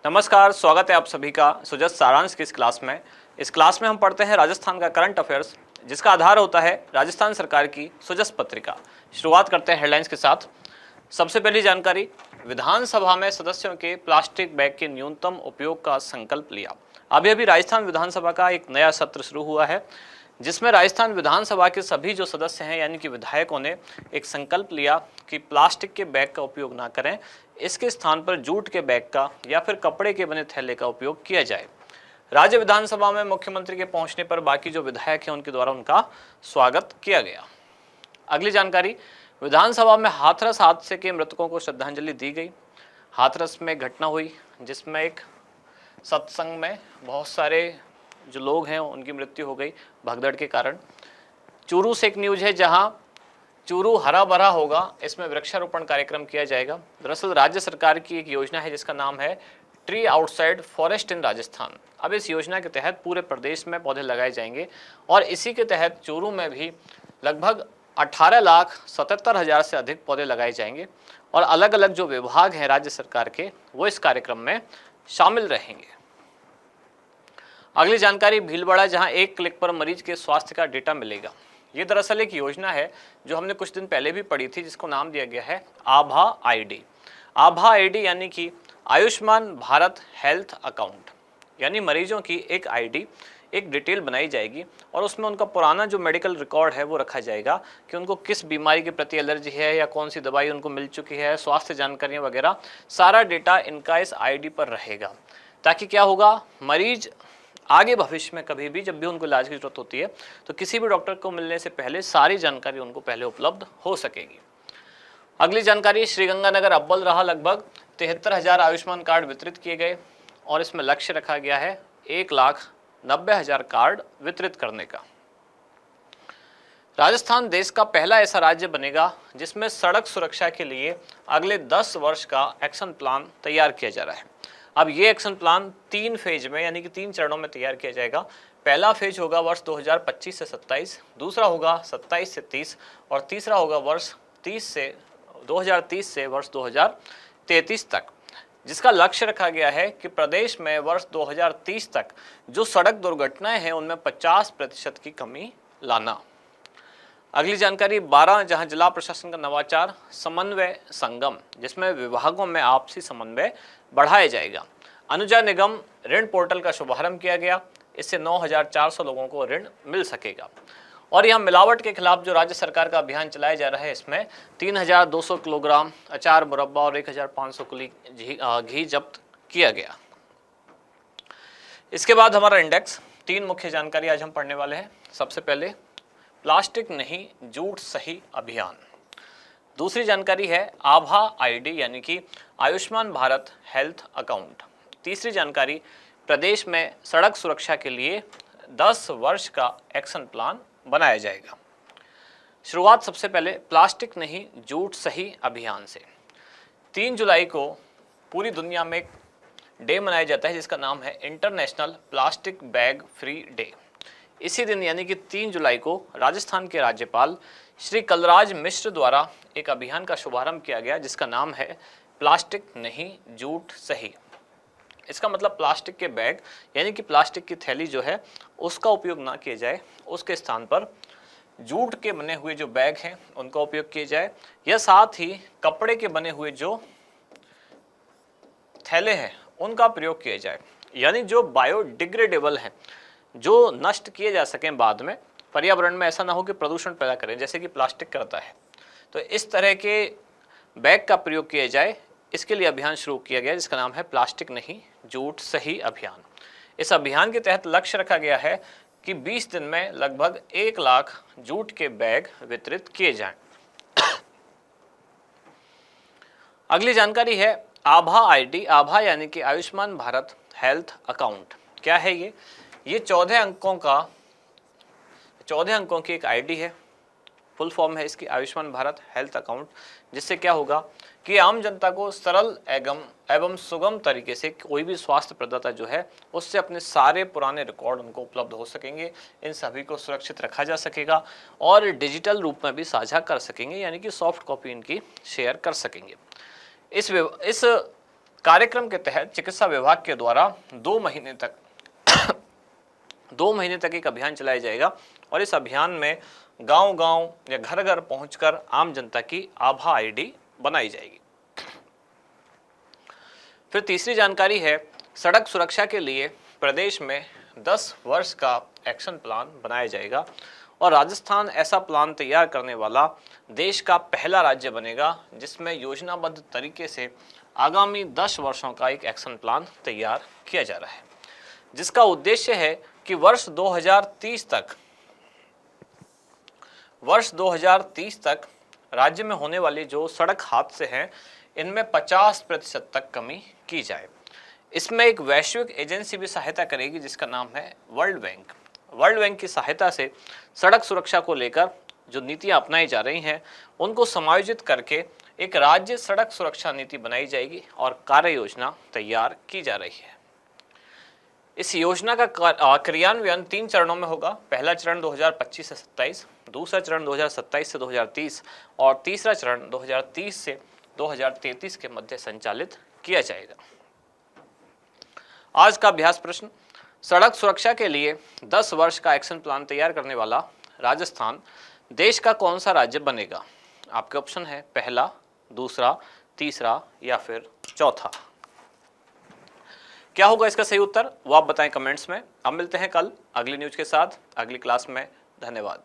नमस्कार, स्वागत है आप सभी का सुजस सारांश की इस क्लास में। इस क्लास में हम पढ़ते हैं राजस्थान का करंट अफेयर्स, जिसका आधार होता है राजस्थान सरकार की सुजस पत्रिका। शुरुआत करते हैं हेडलाइंस के साथ। सबसे पहली जानकारी, विधानसभा में सदस्यों के प्लास्टिक बैग के न्यूनतम उपयोग का संकल्प लिया। अभी अभी राजस्थान विधानसभा का एक नया सत्र शुरू हुआ है, जिसमें राजस्थान विधानसभा के सभी जो सदस्य हैं यानी कि विधायकों ने एक संकल्प लिया कि प्लास्टिक के बैग का उपयोग ना करें, इसके स्थान पर जूट के बैग का या फिर कपड़े के बने थैले का उपयोग किया जाए। राज्य विधानसभा में मुख्यमंत्री के पहुंचने पर बाकी जो विधायक हैं उनके द्वारा उनका स्वागत किया गया। अगली जानकारी, विधानसभा में हाथरस हादसे के मृतकों को श्रद्धांजलि दी गई। हाथरस में घटना हुई जिसमें एक सत्संग में बहुत सारे जो लोग हैं उनकी मृत्यु हो गई भगदड़ के कारण। चूरू से एक न्यूज है जहां चूरू हरा भरा होगा, इसमें वृक्षारोपण कार्यक्रम किया जाएगा। दरअसल राज्य सरकार की एक योजना है जिसका नाम है ट्री आउटसाइड फॉरेस्ट इन राजस्थान। अब इस योजना के तहत पूरे प्रदेश में पौधे लगाए जाएंगे और इसी के तहत चूरू में भी लगभग 18,77,000 से अधिक पौधे लगाए जाएंगे और अलग अलग जो विभाग हैं राज्य सरकार के वो इस कार्यक्रम में शामिल रहेंगे। अगली जानकारी, भीलवाड़ा जहां एक क्लिक पर मरीज के स्वास्थ्य का डेटा मिलेगा। ये दरअसल एक योजना है जो हमने कुछ दिन पहले भी पढ़ी थी, जिसको नाम दिया गया है आभा आईडी। आभा आईडी यानी कि आयुष्मान भारत हेल्थ अकाउंट, यानी मरीजों की एक आईडी, एक डिटेल बनाई जाएगी और उसमें उनका पुराना जो मेडिकल रिकॉर्ड है वो रखा जाएगा कि उनको किस बीमारी के प्रति एलर्जी है या कौन सी दवाई उनको मिल चुकी है, स्वास्थ्य जानकारियाँ वगैरह सारा डेटा इनका इस आईडी पर रहेगा। ताकि क्या होगा, मरीज आगे भविष्य में कभी भी जब भी उनको इलाज की जरूरत होती है तो किसी भी डॉक्टर को मिलने से पहले सारी जानकारी उनको पहले उपलब्ध हो सकेगी। अगली जानकारी, श्रीगंगानगर अव्वल रहा। लगभग 73,000 आयुष्मान कार्ड वितरित किए गए और इसमें लक्ष्य रखा गया है 1,90,000 कार्ड वितरित करने का। राजस्थान देश का पहला ऐसा राज्य बनेगा जिसमें सड़क सुरक्षा के लिए अगले 10 वर्ष का एक्शन प्लान तैयार किया जा रहा है। अब ये एक्शन प्लान 3 फेज में यानी कि 3 चरणों में तैयार किया जाएगा। पहला फेज होगा वर्ष 2025 से 27, दूसरा होगा 27 से 30 और तीसरा होगा वर्ष 2030 से वर्ष 2033 तक, जिसका लक्ष्य रखा गया है कि प्रदेश में वर्ष 2030 तक जो सड़क दुर्घटनाएं हैं उनमें 50% की कमी लाना। अगली जानकारी, 12 जहां जिला प्रशासन का नवाचार समन्वय संगम, जिसमें विभागों में आपसी समन्वय बढ़ाया जाएगा। अनुजा निगम ऋण पोर्टल का शुभारंभ किया गया। इससे 9,400 लोगों को ऋण मिल सकेगा। और यहाँ मिलावट के खिलाफ जो राज्य सरकार का अभियान चलाया जा रहा है, इसमें 3,200 किलोग्राम अचार मुरब्बा और 1,500 किलो घी जब्त किया गया। इसके बाद हमारा इंडेक्स, 3 मुख्य जानकारी आज हम पढ़ने वाले हैं। सबसे पहले प्लास्टिक नहीं जूट सही अभियान। दूसरी जानकारी है आभा आईडी यानी कि आयुष्मान भारत हेल्थ अकाउंट। तीसरी जानकारी, प्रदेश में सड़क सुरक्षा के लिए 10 वर्ष का एक्शन प्लान बनाया जाएगा। शुरुआत सबसे पहले प्लास्टिक नहीं जूट सही अभियान से। 3 जुलाई को पूरी दुनिया में एक डे मनाया जाता है जिसका नाम है international plastic bag free day. इसी दिन यानी कि 3 जुलाई को राजस्थान के राज्यपाल श्री कलराज मिश्र द्वारा एक अभियान का शुभारंभ किया गया जिसका नाम है प्लास्टिक नहीं जूट सही। इसका मतलब प्लास्टिक के बैग यानी कि प्लास्टिक की थैली जो है उसका उपयोग ना किया जाए, उसके स्थान पर जूट के बने हुए जो बैग हैं उनका उपयोग किया जाए, या साथ ही कपड़े के बने हुए जो थैले हैं उनका प्रयोग किया जाए, यानी जो बायोडिग्रेडेबल हैं, जो नष्ट किए जा सकें बाद में, पर्यावरण में ऐसा ना हो कि प्रदूषण पैदा करें जैसे कि प्लास्टिक करता है। तो इस तरह के बैग का प्रयोग किया जाए, इसके लिए अभियान शुरू किया गया जिसका नाम है प्लास्टिक नहीं जूट सही अभियान। इस अभियान के तहत लक्ष्य रखा गया है कि 20 दिन में लगभग 1 लाख जूट के बैग वितरित किए जाएं। अगली जानकारी है आभा आईडी। आभा यानी कि आयुष्मान भारत हेल्थ अकाउंट। क्या है ये 14 अंकों की एक आईडी है। फुल फॉर्म है इसकी आयुष्मान भारत हेल्थ अकाउंट, जिससे क्या होगा कि आम जनता को सरल एवं सुगम तरीके से कोई भी स्वास्थ्य प्रदाता जो है उससे अपने सारे पुराने रिकॉर्ड उनको उपलब्ध हो सकेंगे। इन सभी को सुरक्षित रखा जा सकेगा और डिजिटल रूप में भी साझा कर सकेंगे, यानी कि सॉफ्ट कॉपी इनकी शेयर कर सकेंगे। इस कार्यक्रम के तहत चिकित्सा विभाग के द्वारा 2 महीने तक एक अभियान चलाया जाएगा और इस अभियान में गांव-गांव या घर-घर पहुंचकर आम जनता की आभा आईडी बनाई जाएगी। फिर तीसरी जानकारी है, सड़क सुरक्षा के लिए प्रदेश में 10 वर्ष का एक्शन प्लान बनाया जाएगा और राजस्थान ऐसा प्लान तैयार करने वाला देश का पहला राज्य बनेगा जिसमें योजनाबद्ध तरीके से आगामी 10 वर्षों का एक एक्शन प्लान तैयार किया जा रहा है, जिसका उद्देश्य है कि वर्ष 2030 तक राज्य में होने वाले जो सड़क हादसे हैं इनमें 50% तक कमी की जाए। इसमें एक वैश्विक एजेंसी भी सहायता करेगी जिसका नाम है वर्ल्ड बैंक। वर्ल्ड बैंक की सहायता से सड़क सुरक्षा को लेकर जो नीतियां अपनाई जा रही हैं उनको समायोजित करके एक राज्य सड़क सुरक्षा नीति बनाई जाएगी और कार्य योजना तैयार की जा रही है। इस योजना का क्रियान्वयन 3 चरणों में होगा। पहला चरण 2025 से 27, दूसरा चरण 2027 से 2030 और तीसरा चरण 2030 से 2033 के मध्य संचालित किया जाएगा। आज का अभ्यास प्रश्न, सड़क सुरक्षा के लिए 10 वर्ष का एक्शन प्लान तैयार करने वाला राजस्थान देश का कौन सा राज्य बनेगा? आपके ऑप्शन है पहला, दूसरा, तीसरा या फिर चौथा। क्या होगा इसका सही उत्तर वो आप बताएं कमेंट्स में। हम मिलते हैं कल अगली न्यूज के साथ अगली क्लास में। धन्यवाद।